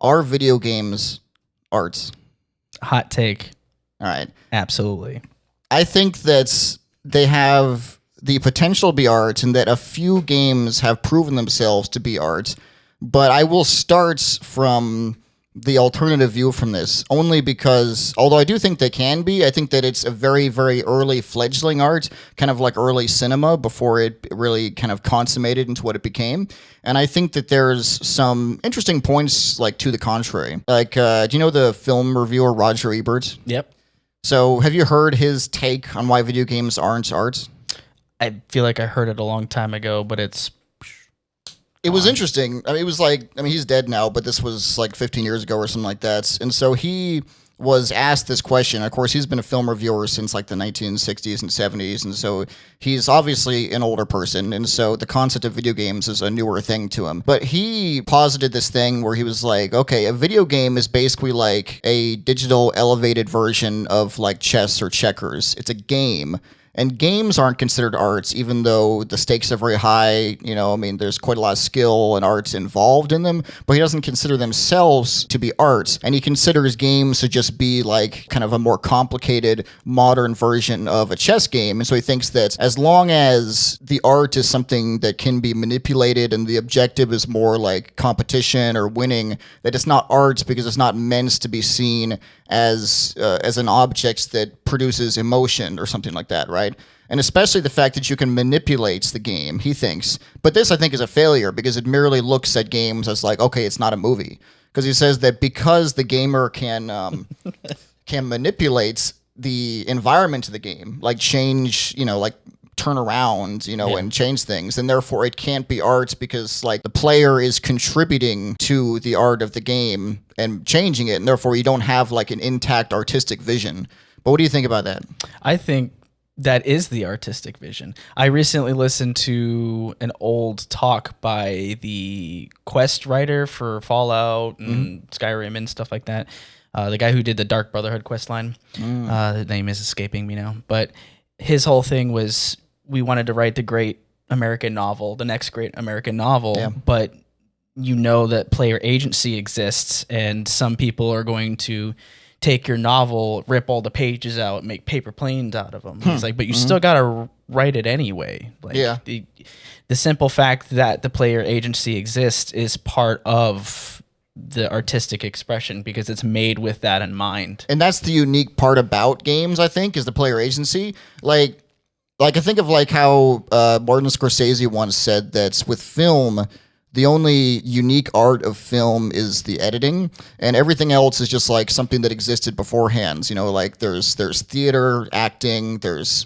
are video games arts? Hot take. All right. Absolutely. I think that they have the potential to be art and that a few games have proven themselves to be art. But I will start from the alternative view from this, only because, although I do think they can be, I think that it's a very, very early fledgling art, kind of like early cinema before it really kind of consummated into what it became. And I think that there's some interesting points like to the contrary. Like, do you know the film reviewer Roger Ebert? Yep. So have you heard his take on why video games aren't art? I feel like I heard it a long time ago, but It was interesting. I mean, it was like, I mean, he's dead now, but this was like 15 years ago or something like that. And so he was asked this question. Of course, he's been a film reviewer since like the 1960s and 70s. And so he's obviously an older person. And so the concept of video games is a newer thing to him. But he posited this thing where he was like, okay, a video game is basically like a digital elevated version of like chess or checkers. It's a game. And games aren't considered arts, even though the stakes are very high. You know, I mean, there's quite a lot of skill and arts involved in them, but he doesn't consider themselves to be arts. And he considers games to just be like kind of a more complicated modern version of a chess game. And so he thinks that as long as the art is something that can be manipulated and the objective is more like competition or winning, that it's not art because it's not meant to be seen as an object that produces emotion or something like that, right? And especially the fact that you can manipulate the game, he thinks. But this, I think, is a failure because it merely looks at games as like, okay, it's not a movie. Because he says that because the gamer can manipulate the environment of the game, like change, you know, like turn around, you know, and change things, and therefore it can't be art because like the player is contributing to the art of the game and changing it, and therefore you don't have like an intact artistic vision. But what do you think about that? I think that is the artistic vision. I recently listened to an old talk by the quest writer for Fallout and Skyrim and stuff like that. The guy who did the Dark Brotherhood quest line. The name is escaping me now. But his whole thing was we wanted to write the great American novel, the next great American novel, but you know that player agency exists, and some people are going to take your novel, rip all the pages out, make paper planes out of them. It's like, but you still got to write it anyway. Like, the simple fact that the player agency exists is part of the artistic expression because it's made with that in mind. And that's the unique part about games, I think, is the player agency. Like I think of like how Martin Scorsese once said that with film, the only unique art of film is the editing, and everything else is just like something that existed beforehand. You know, like there's theater, acting, there's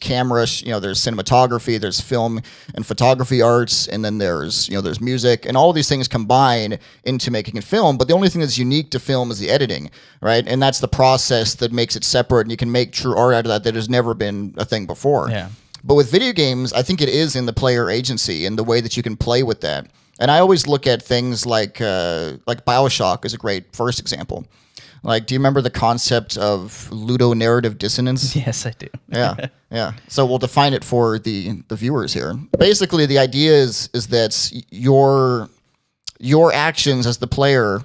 camera, you know, there's cinematography, there's film and photography arts, and then there's music, and all these things combine into making a film. But the only thing that's unique to film is the editing, right? And that's the process that makes it separate, and you can make true art out of that has never been a thing before. Yeah. But with video games, I think it is in the player agency and the way that you can play with that. And I always look at things like Bioshock is a great first example. Like, do you remember the concept of ludonarrative dissonance? Yes, I do. Yeah. So we'll define it for the viewers here. Basically, the idea is that your actions as the player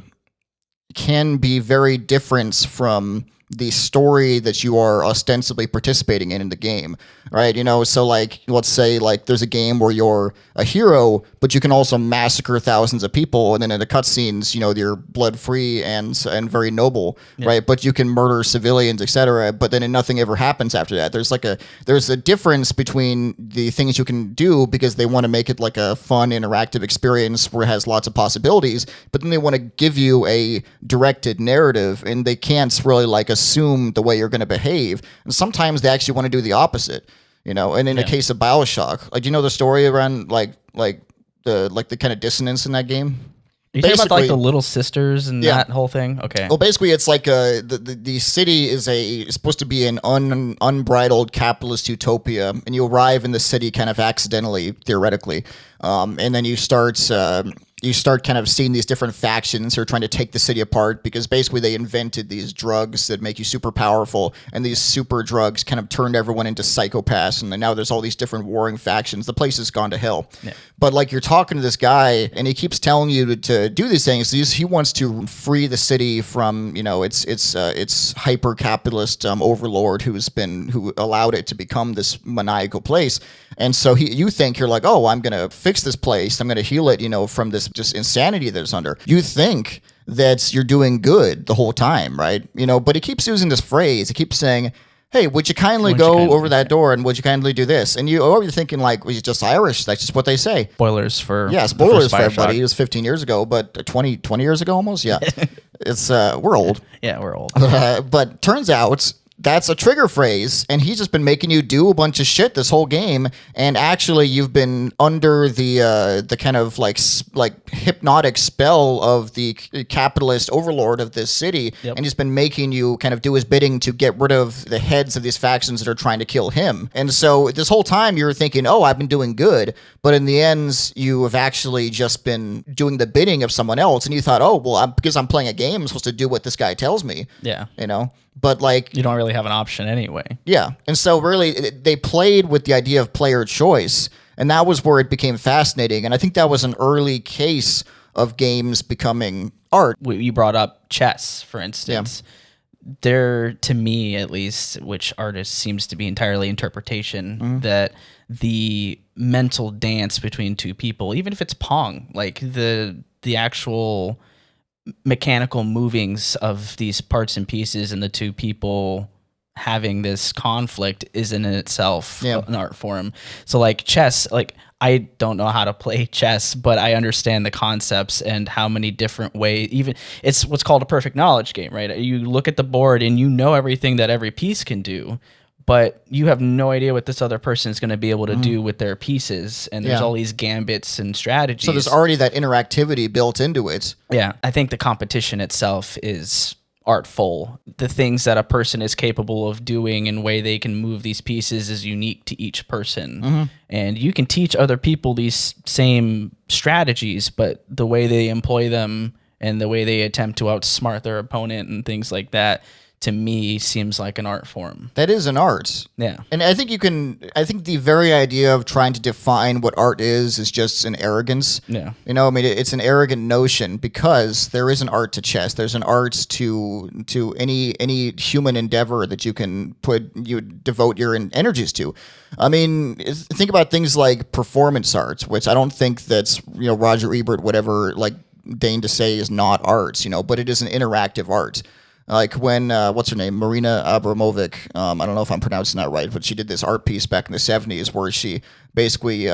can be very different from the story that you are ostensibly participating in the game, right? You know, so like, let's say like there's a game where you're a hero, but you can also massacre thousands of people, and then in the cutscenes, you know, you're blood free and very noble, right? But you can murder civilians, etc. But then nothing ever happens after that. There's a difference between the things you can do because they want to make it like a fun, interactive experience where it has lots of possibilities, but then they want to give you a directed narrative, and they can't really like assume the way you're going to behave. And sometimes they actually want to do the opposite, you know. And in the case of Bioshock, like, do you know the story around like the kind of dissonance in that game? You talking about like the little sisters and that whole thing? Okay. Well, basically, it's like the city is supposed to be an unbridled capitalist utopia, and you arrive in the city kind of accidentally, theoretically, and then you start you start kind of seeing these different factions who are trying to take the city apart because basically they invented these drugs that make you super powerful, and these super drugs kind of turned everyone into psychopaths, and then now there's all these different warring factions. The place has gone to hell. Yeah. But like you're talking to this guy, and he keeps telling you to do these things. He wants to free the city from, you know, its hyper capitalist overlord who allowed it to become this maniacal place. And so you think you're like, oh, I'm gonna fix this place. I'm gonna heal it, you know, from this just insanity that it's under. You think that you're doing good the whole time, right? You know, but he keeps using this phrase. He keeps saying, hey, would you kindly go over that door, and would you kindly do this? And you're thinking like, well, he's just Irish. That's just what they say. Spoilers for everybody. It was 15 years ago, but 20 years ago almost. Yeah, it's we're old. Yeah, we're old. But turns out that's a trigger phrase, and he's just been making you do a bunch of shit this whole game, and actually you've been under the kind of like hypnotic spell of the capitalist overlord of this city, and he's been making you kind of do his bidding to get rid of the heads of these factions that are trying to kill him. And so this whole time you're thinking, oh, I've been doing good, but in the end you have actually just been doing the bidding of someone else, and you thought, oh, well, because I'm playing a game, I'm supposed to do what this guy tells me. Yeah. You know? But like, you don't really have an option anyway. Yeah. And so really they played with the idea of player choice, and that was where it became fascinating. And I think that was an early case of games becoming art. You brought up chess, for instance. Yeah. There, to me at least, which artist seems to be entirely interpretation, that the mental dance between two people, even if it's Pong, like the actual mechanical movings of these parts and pieces and the two people having this conflict is in itself an art form. So like chess, like I don't know how to play chess, but I understand the concepts and how many different ways, even it's what's called a perfect knowledge game, right? You look at the board and you know everything that every piece can do, but you have no idea what this other person is going to be able to do with their pieces. And there's all these gambits and strategies. So there's already that interactivity built into it. Yeah. I think the competition itself is artful. The things that a person is capable of doing and way they can move these pieces is unique to each person. And you can teach other people these same strategies, but the way they employ them and the way they attempt to outsmart their opponent and things like that, to me, seems like an art form. That is an art. Yeah. And I think the very idea of trying to define what art is just an arrogance. Yeah. You know, I mean, it's an arrogant notion because there is an art to chess. There's an art to any human endeavor that you can devote your energies to. I mean, think about things like performance arts, which I don't think that's, you know, Roger Ebert would ever like deign to say is not art, you know, but it is an interactive art. Like when, what's her name? Marina Abramovic. I don't know if I'm pronouncing that right, but she did this art piece back in the 70s where she basically,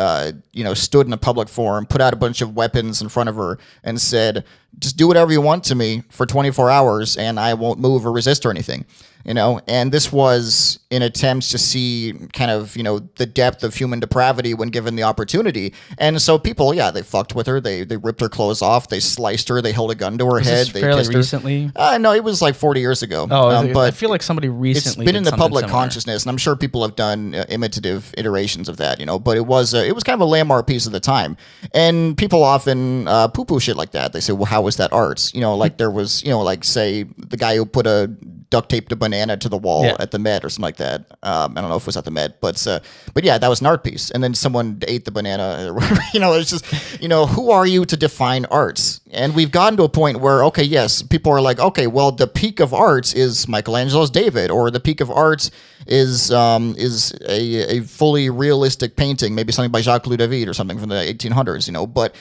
stood in a public forum, put out a bunch of weapons in front of her and said, just do whatever you want to me for 24 hours and I won't move or resist or anything. You know, and this was in attempts to see kind of, you know, the depth of human depravity when given the opportunity. And so people, they fucked with her. They ripped her clothes off. They sliced her. They held a gun to her head. They fairly recently? No, it was like 40 years ago. Oh, but I feel like somebody recently it's been in the public consciousness, and I'm sure people have done imitative iterations of that, you know, but it was kind of a landmark piece of the time. And people often poo-poo shit like that. They say, well, how was that art? You know, like there was, you know, like say the guy who put a duct taped a banana to the wall at the Met or something like that. I don't know if it was at the Met, but yeah, that was an art piece. And then someone ate the banana. You know, it's just, you know, who are you to define arts? And we've gotten to a point where, okay, yes, people are like, okay, well, the peak of arts is Michelangelo's David, or the peak of arts is a fully realistic painting, maybe something by Jacques-Louis David or something from the 1800s, you know. But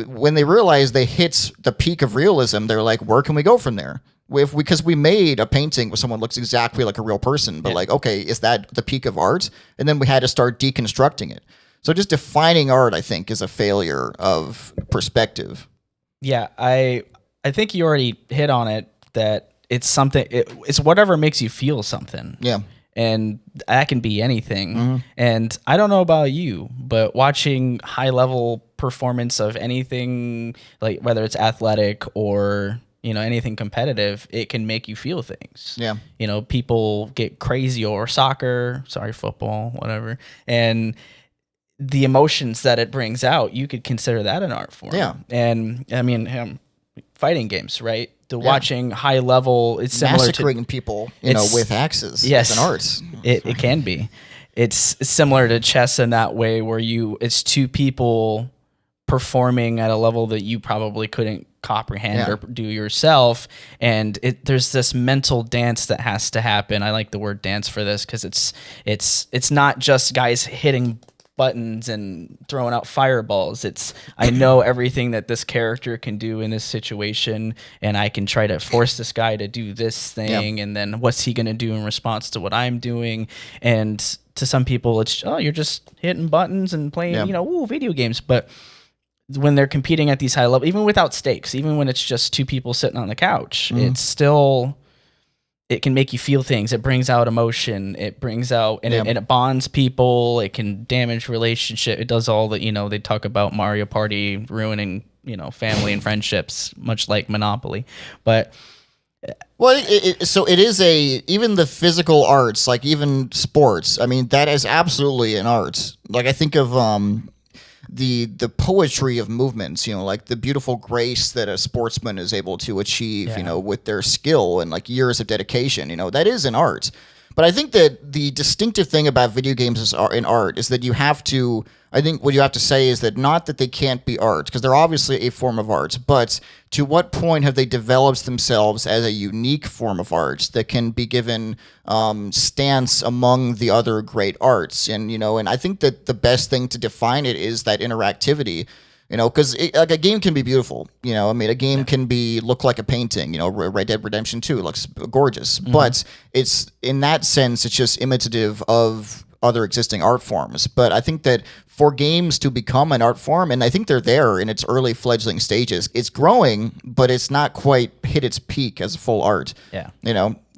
when they realize they hit the peak of realism, they're like, where can we go from there? Because we made a painting where someone looks exactly like a real person, but like, okay, is that the peak of art? And then we had to start deconstructing it. So just defining art, I think, is a failure of perspective. Yeah, I think you already hit on it, that it's something, it's whatever makes you feel something. Yeah. And that can be anything. And I don't know about you, but watching high level performance of anything, like whether it's athletic or, you know, anything competitive, it can make you feel things. Yeah. You know, people get crazy over soccer, football, whatever. And the emotions that it brings out, you could consider that an art form. Yeah. And I mean, fighting games, right? The watching high level, it's similar massacring people, with axes. Yes, it's an art. It can be. It's similar to chess in that way, where it's two people performing at a level that you probably couldn't comprehend or do yourself, and there's this mental dance that has to happen. I like the word dance for this because it's not just guys hitting buttons and throwing out fireballs. I know everything that this character can do in this situation, and I can try to force this guy to do this thing, and then what's he going to do in response to what I'm doing. And to some people, it's you're just hitting buttons and playing video games. But when they're competing at these high levels, even without stakes, even when it's just two people sitting on the couch, it's still, it can make you feel things. It brings out emotion. It brings out, and it bonds people. It can damage relationship. It does all that, they talk about Mario Party ruining, family and friendships, much like Monopoly. But well, so it is even the physical arts, like even sports. I mean, that is absolutely an art. Like I think of the poetry of movements, like the beautiful grace that a sportsman is able to achieve, with their skill and like years of dedication, that is an art. But I think that the distinctive thing about video games in art is that I think what you have to say is that not that they can't be art, because they're obviously a form of art, but to what point have they developed themselves as a unique form of art that can be given stance among the other great arts? And, and I think that the best thing to define it is that interactivity. Because like a game can be beautiful. A game can look like a painting. Red Dead Redemption 2 looks gorgeous, but it's in that sense, it's just imitative of other existing art forms. But I think that for games to become an art form, and I think they're there in its early fledgling stages, it's growing, but it's not quite hit its peak as a full art. Yeah.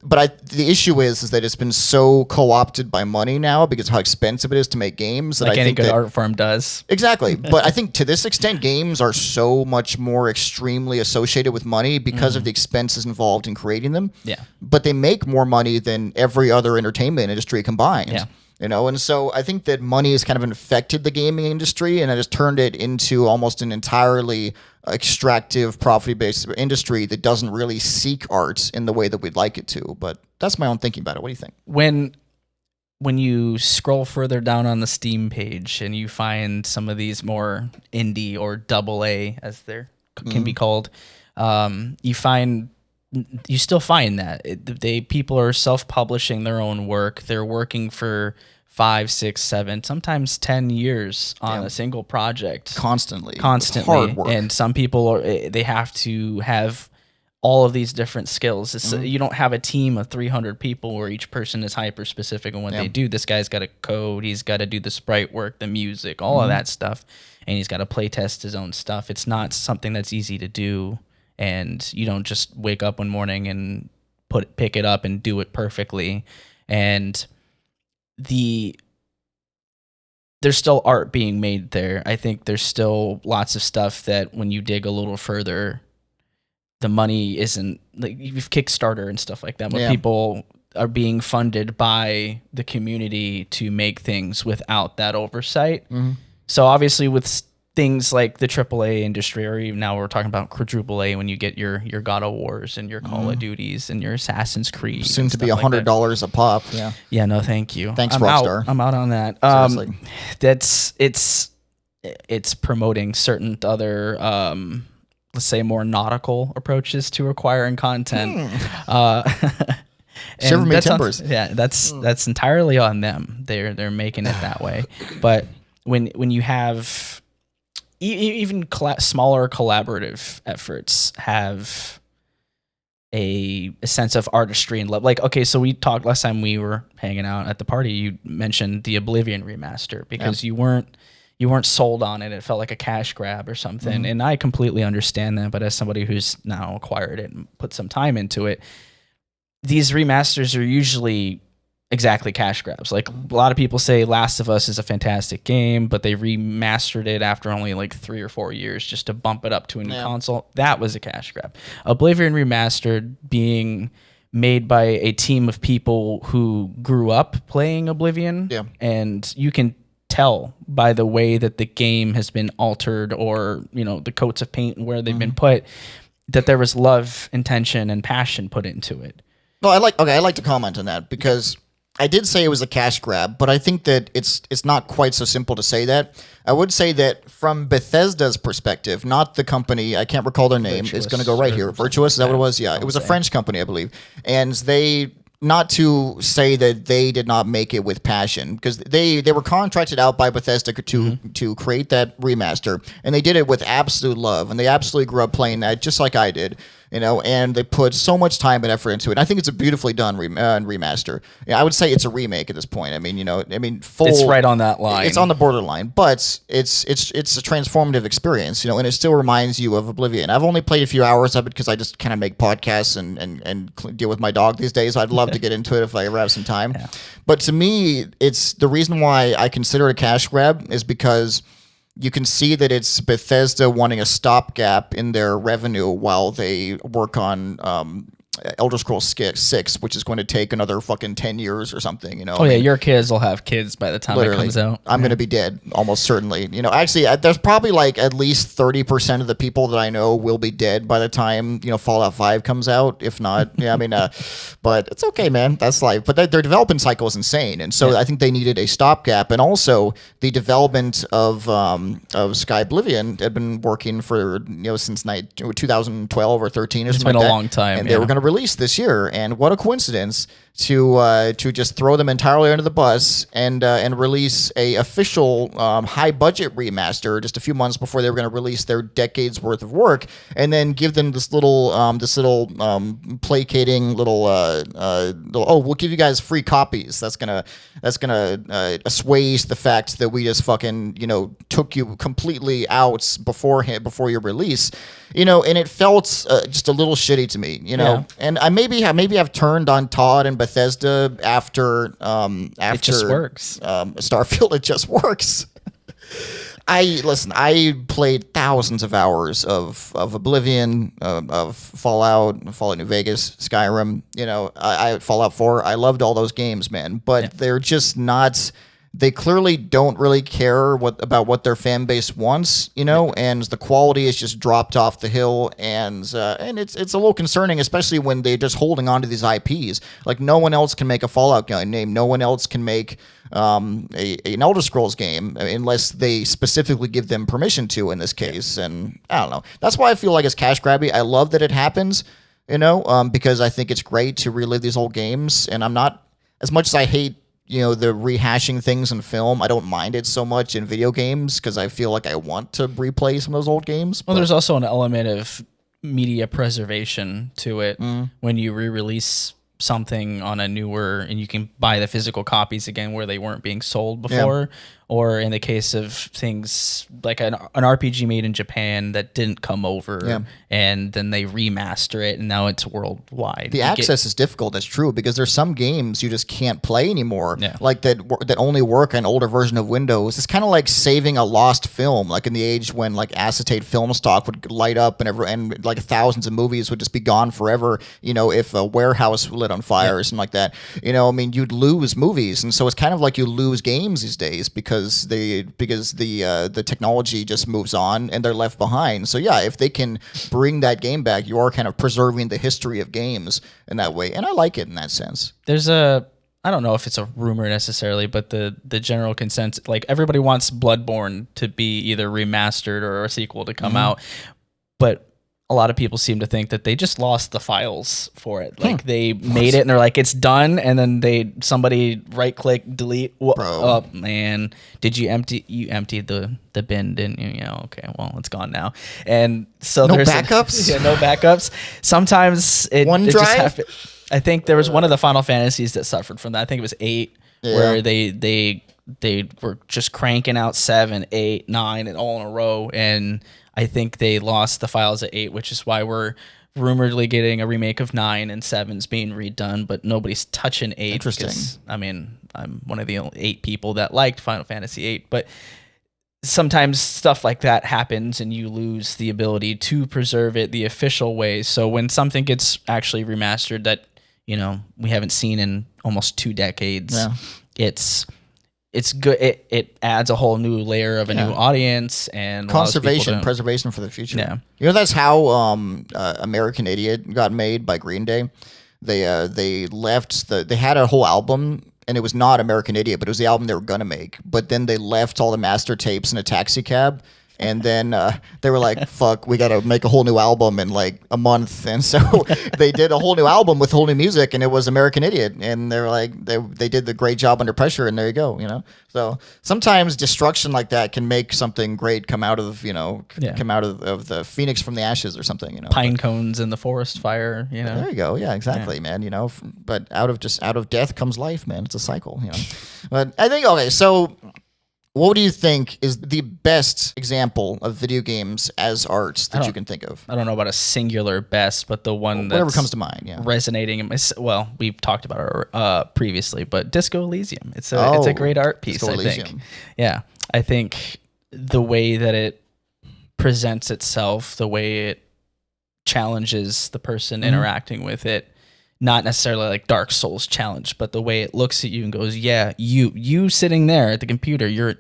But the issue is that it's been so co-opted by money now because of how expensive it is to make games. That like I any think good art form does. Exactly. But I think to this extent, games are so much more extremely associated with money because of the expenses involved in creating them. Yeah. But they make more money than every other entertainment industry combined. Yeah. And so I think that money has kind of infected the gaming industry and it has turned it into almost an entirely extractive, profit-based industry that doesn't really seek art in the way that we'd like it to. But that's my own thinking about it. What do you think? When you scroll further down on the Steam page and you find some of these more indie or double A, as they can be called, you still find that people are self-publishing their own work. They're working for 5, 6, 7, sometimes 10 years on a single project. Constantly. Hard work. And some people they have to have all of these different skills. You don't have a team of 300 people where each person is hyper specific on what they do. This guy's got to code. He's got to do the sprite work, the music, all of that stuff. And he's got to play test his own stuff. It's not something that's easy to do. And you don't just wake up one morning and pick it up and do it perfectly. And there's still art being made there. I think there's still lots of stuff that when you dig a little further, the money isn't like you've Kickstarter and stuff like that, where people are being funded by the community to make things without that oversight. So obviously with things like the AAA industry, or even now we're talking about quadruple A, when you get your God of Wars and your Call of Duties and your Assassin's Creed, soon to be $100 a pop. Yeah. No, thank you. Thanks, Rockstar. I'm out on that. It's promoting certain other let's say more nautical approaches to acquiring content. Shiver me timbers. That's entirely on them. They're making it that way. But when you have even smaller collaborative efforts have a sense of artistry and love. Like, okay, so we talked last time we were hanging out at the party. You mentioned the Oblivion remaster because you weren't sold on it. It felt like a cash grab or something. And I completely understand that. But as somebody who's now acquired it and put some time into it, these remasters are usually exactly cash grabs. Like a lot of people say Last of Us is a fantastic game, but they remastered it after only like 3 or 4 years just to bump it up to a new console. That was a cash grab. Oblivion Remastered being made by a team of people who grew up playing Oblivion, and you can tell by the way that the game has been altered, or the coats of paint and where they've been put, that there was love, intention, and passion put into it. No, I like to comment on that because I did say it was a cash grab, but I think that it's not quite so simple to say that. I would say that from Bethesda's perspective, not the company, I can't recall their name. It's going to go right here. Virtuous, is that what it was? Yeah, it was a French company, I believe. And they, not to say that they did not make it with passion, because they were contracted out by Bethesda to create that remaster, and they did it with absolute love, and they absolutely grew up playing that just like I did. And they put so much time and effort into it. And I think it's a beautifully done remaster. Yeah, I would say it's a remake at this point. Full. It's right on that line. It's on the borderline, but it's a transformative experience, and it still reminds you of Oblivion. I've only played a few hours of it because I just kind of make podcasts and deal with my dog these days. I'd love to get into it if I ever have some time. Yeah. But to me, it's the reason why I consider it a cash grab is because you can see that it's Bethesda wanting a stopgap in their revenue while they work on Elder Scrolls 6, which is going to take another fucking 10 years or something, Oh, yeah, your kids will have kids by the time it comes out. I'm going to be dead, almost certainly. Actually, there's probably like at least 30% of the people that I know will be dead by the time, Fallout 5 comes out. If not, but it's okay, man. That's life. But their development cycle is insane. And so I think they needed a stopgap. And also, the development of Sky Oblivion had been working for, since 2012 or 13 or something like that. It's been a long time. And they were going to release this year, and what a coincidence to just throw them entirely under the bus and release a official high budget remaster just a few months before they were going to release their decades worth of work, and then give them this little placating little we'll give you guys free copies. That's gonna assuage the fact that we just fucking took you completely out before your release, and it felt just a little shitty to me, and I maybe I've turned on Todd and Bethesda after it just works. Starfield, it just works. I played thousands of hours of Oblivion, of Fallout New Vegas, Skyrim, I Fallout 4. I loved all those games, man, but they're just not. They clearly don't really care about what their fan base wants, and the quality is just dropped off the hill, and it's a little concerning, especially when they're just holding on to these IPs. Like, no one else can make a Fallout game. No one else can make an Elder Scrolls game unless they specifically give them permission to, in this case. And I don't know. That's why I feel like it's cash grabby. I love that it happens, because I think it's great to relive these old games, and I'm not, as much as I hate the rehashing things in film, I don't mind it so much in video games because I feel like I want to replay some of those old games. Well, there's also an element of media preservation to it when you re-release something on a newer, and you can buy the physical copies again where they weren't being sold before. Or in the case of things like an RPG made in Japan that didn't come over, and then they remaster it, and now it's worldwide. The access is difficult, that's true, because there's some games you just can't play anymore, like that only work on older version of Windows. It's kind of like saving a lost film, like in the age when like acetate film stock would light up and like thousands of movies would just be gone forever. If a warehouse lit on fire or something like that, you'd lose movies, and so it's kind of like you lose games these days because the technology just moves on and they're left behind. So if they can bring that game back, you are kind of preserving the history of games in that way, and I like it in that sense. There's I don't know if it's a rumor necessarily, but the general consensus, like, everybody wants Bloodborne to be either remastered or a sequel to come out, but a lot of people seem to think that they just lost the files for it. Like, they made it and they're like, it's done, and then somebody right click delete. Oh man, did you emptied the bin, didn't you? Okay, well, it's gone now. And so no backups. No backups. Sometimes OneDrive. I think there was one of the Final Fantasies that suffered from that. I think it was 8, where they were just cranking out 7, 8, 9, and all in a row, and I think they lost the files at 8, which is why we're rumoredly getting a remake of 9, and 7's being redone, but nobody's touching 8. Interesting. Because, I'm one of the only 8 people that liked Final Fantasy 8, but sometimes stuff like that happens and you lose the ability to preserve it the official way. So when something gets actually remastered that, we haven't seen in almost 2 decades, it's good. It adds a whole new layer of a new audience and conservation, preservation for the future. Yeah. You know, that's how American Idiot got made by Green Day. They left they had a whole album, and it was not American Idiot, but it was the album they were gonna make. But then they left all the master tapes in a taxi cab. And then they were like, fuck, we got to make a whole new album in like a month. And so they did a whole new album with whole new music, and it was American Idiot. And they were like, they did the great job under pressure, and there you go, you know? So sometimes destruction like that can make something great come out of, come out of the phoenix from the ashes or something, you know? Pine cones in the forest fire, you know? There you go. Yeah, exactly, man. You know, but out of death comes life, man. It's a cycle, you know? But I think, okay, so... what do you think is the best example of video games as art that you can think of? I don't know about a singular best, but the one whatever comes to mind. Yeah, resonating in my we've talked about it previously, but Disco Elysium. It's a great art piece. Disco Elysium. Think. Yeah, I think the way that it presents itself, the way it challenges the person interacting with it. Not necessarily like Dark Souls challenge, but the way it looks at you and goes, yeah, you sitting there at the computer, you're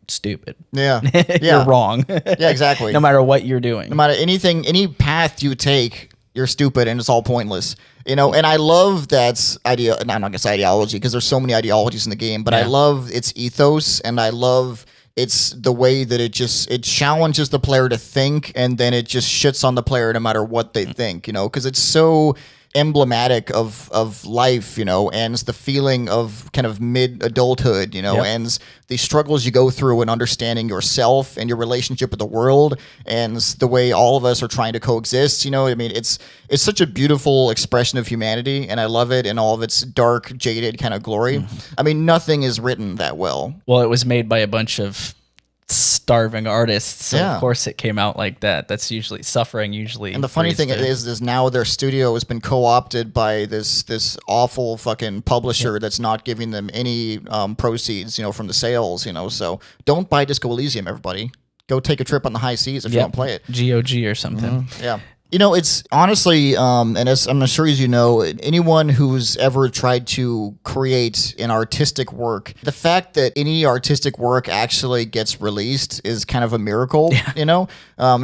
stupid. Yeah. You're wrong. Yeah, exactly. No matter what you're doing. No matter anything, any path you take, you're stupid and it's all pointless. You know, and I love that idea. I'm not going to say ideology because there's so many ideologies in the game, but I love its ethos, and I love it's the way that it challenges the player to think, and then it just shits on the player no matter what they think, you know, because it's so emblematic of life, you know, and the feeling of kind of mid-adulthood, you know, and the struggles you go through in understanding yourself and your relationship with the world, and the way all of us are trying to coexist, you know. I mean, it's such a beautiful expression of humanity, and I love it in all of its dark, jaded kind of glory. I mean, nothing is written that well. Well, it was made by a bunch of starving artists, so of course it came out like that. That's usually suffering. And the funny thing is now their studio has been co-opted by this awful fucking publisher that's not giving them any proceeds, you know, from the sales, you know. So don't buy Disco Elysium, everybody. Go take a trip on the high seas if you don't play it. GOG or something. Yeah. You know, it's honestly, and as I'm sure as you know, anyone who's ever tried to create an artistic work, the fact that any artistic work actually gets released is kind of a miracle, you know?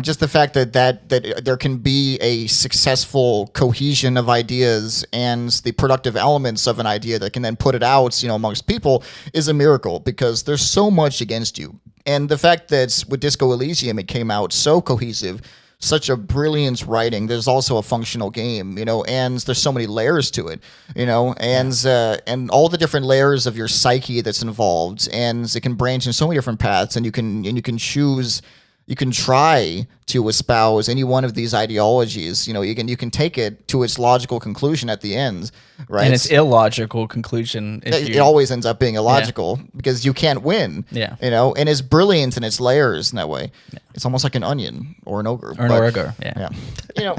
Just the fact that there can be a successful cohesion of ideas and the productive elements of an idea that can then put it out, you know, amongst people is a miracle, because there's so much against you. And the fact that with Disco Elysium, it came out so cohesive, such a brilliant writing. There's also a functional game, you know, and there's so many layers to it, you know, and all the different layers of your psyche that's involved, and it can branch in so many different paths, and you can choose. You can try to espouse any one of these ideologies. You know, you can take it to its logical conclusion at the end, right? And its illogical conclusion. It always ends up being illogical because you can't win. Yeah. You know, and it's brilliant in its layers in that way. Yeah. It's almost like an onion or an ogre. Or an ogre, yeah. You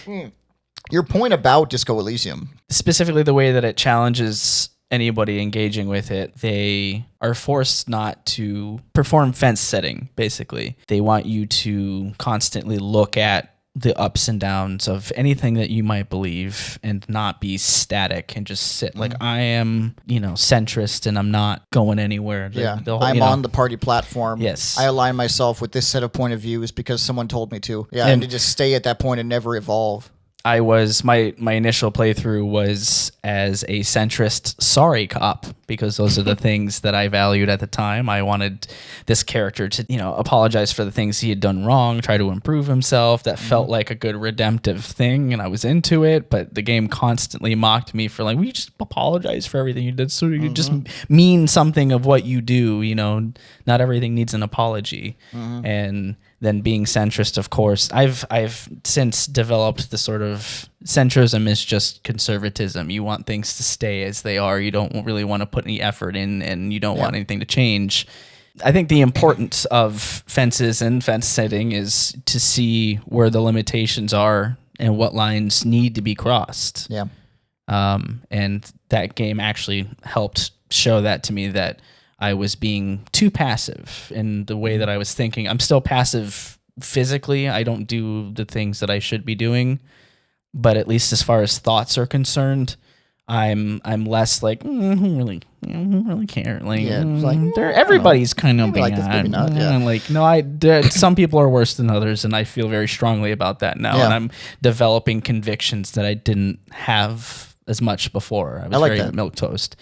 know, your point about Disco Elysium. Specifically the way that it challenges anybody engaging with it, they are forced not to perform fence setting, basically. They want you to constantly look at the ups and downs of anything that you might believe and not be static and just sit like, I am, you know, centrist and I'm not going anywhere. I'm on the party platform. Yes. I align myself with this set of point of views because someone told me to. Yeah, and to just stay at that point and never evolve. My initial playthrough was as a centrist sorry cop, because those are the things that I valued at the time. I wanted this character to, you know, apologize for the things he had done wrong, try to improve himself. That felt like a good redemptive thing, and I was into it, but the game constantly mocked me for like, well, you just apologize for everything you did, so you just mean something of what you do, you know, not everything needs an apology. And then being centrist, of course, I've since developed the sort of centrism is just conservatism. You want things to stay as they are. You don't really want to put any effort in, and you don't want anything to change. I think the importance of fences and fence setting is to see where the limitations are and what lines need to be crossed. Yeah. And that game actually helped show that to me, that I was being too passive in the way that I was thinking. I'm still passive physically. I don't do the things that I should be doing, but at least as far as thoughts are concerned, I'm less like who really care? Like, Yeah, it's like, everybody's kind of maybe like this, maybe not, yeah. like no, some people are worse than others, and I feel very strongly about that now. Yeah. And I'm developing convictions that I didn't have as much before. I was like very that. milquetoast.